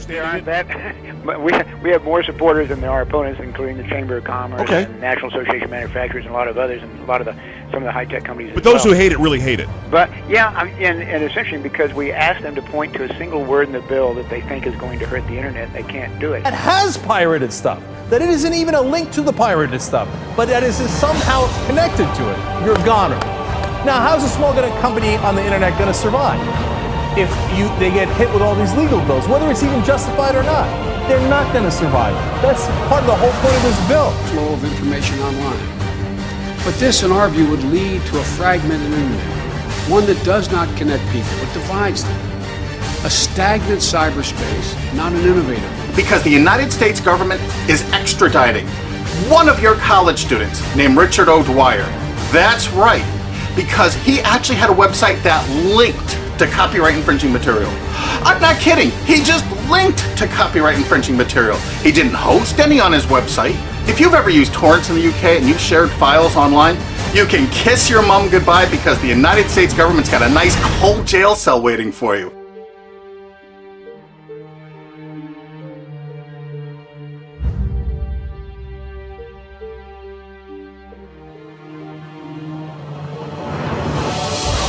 devastated? But we have more supporters than there are opponents, including the Chamber of Commerce and National Association of Manufacturers and a lot of others, and some of the high-tech companies. But those who hate it really hate it. But yeah, and essentially because we asked them to point to a single word in the bill that they think is going to hurt the internet, they can't do it. That has pirated stuff. That it isn't even a link to the pirated stuff, but that is somehow connected to it. You're a goner. Now, how's a small company on the internet going to survive if they get hit with all these legal bills, whether it's even justified or not? They're not going to survive. That's part of the whole point of this bill. Flow of information online. But this, in our view, would lead to a fragmented internet, one that does not connect people, but divides them. A stagnant cyberspace, not an innovator. Because the United States government is extraditing one of your college students named Richard O'Dwyer. That's right, because he actually had a website that linked to copyright infringing material. I'm not kidding, he just linked to copyright infringing material. He didn't host any on his website. If you've ever used torrents in the UK and you've shared files online, you can kiss your mom goodbye because the United States government's got a nice cold jail cell waiting for you.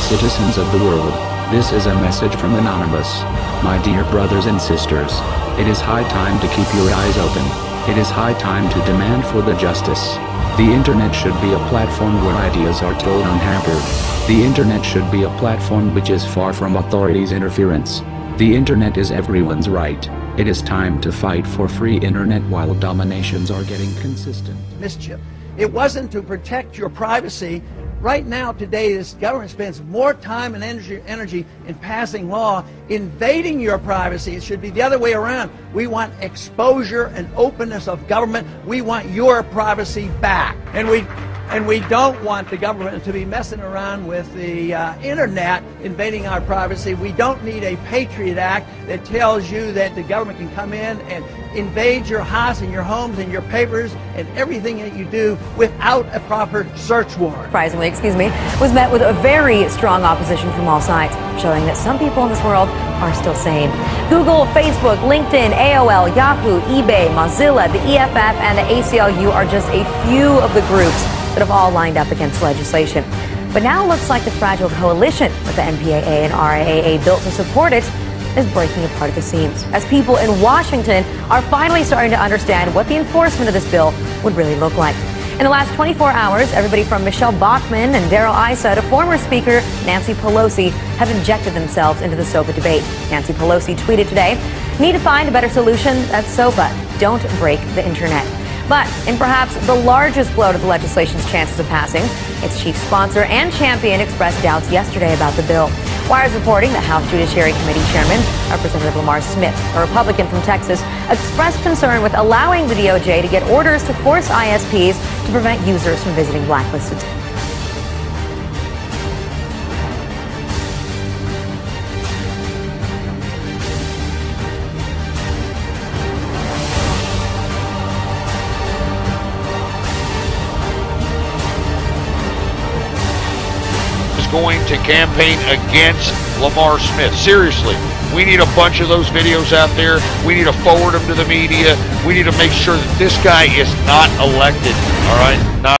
Citizens of the world, this is a message from Anonymous. My dear brothers and sisters, it is high time to keep your eyes open. It is high time to demand for the justice. The internet should be a platform where ideas are told unhampered. The internet should be a platform which is far from authorities' interference. The internet is everyone's right. It is time to fight for free internet while dominations are getting consistent. Mischief. It wasn't to protect your privacy. Right now, today, this government spends more time and energy in passing law, invading your privacy. It should be the other way around. We want exposure and openness of government. We want your privacy back. And we don't want the government to be messing around with the internet, invading our privacy. We don't need a Patriot Act that tells you that the government can come in and invade your house and your homes and your papers and everything that you do without a proper search warrant. Surprisingly, was met with a very strong opposition from all sides, showing that some people in this world are still sane. Google, Facebook, LinkedIn, AOL, Yahoo, eBay, Mozilla, the EFF, and the ACLU are just a few of the groups that have all lined up against legislation. But now it looks like the fragile coalition with the NPAA and RIAA built to support it is breaking apart at the seams, as people in Washington are finally starting to understand what the enforcement of this bill would really look like. In the last 24 hours, everybody from Michelle Bachmann and Darrell Issa to former Speaker Nancy Pelosi have injected themselves into the SOPA debate. Nancy Pelosi tweeted today, "Need to find a better solution at SOPA. Don't break the internet." But in perhaps the largest blow to the legislation's chances of passing, its chief sponsor and champion expressed doubts yesterday about the bill. Wire's reporting that House Judiciary Committee Chairman, Representative Lamar Smith, a Republican from Texas, expressed concern with allowing the DOJ to get orders to force ISPs to prevent users from visiting blacklisted. Going to campaign against Lamar Smith. Seriously, we need a bunch of those videos out there. We need to forward them to the media. We need to make sure that this guy is not elected. All right, not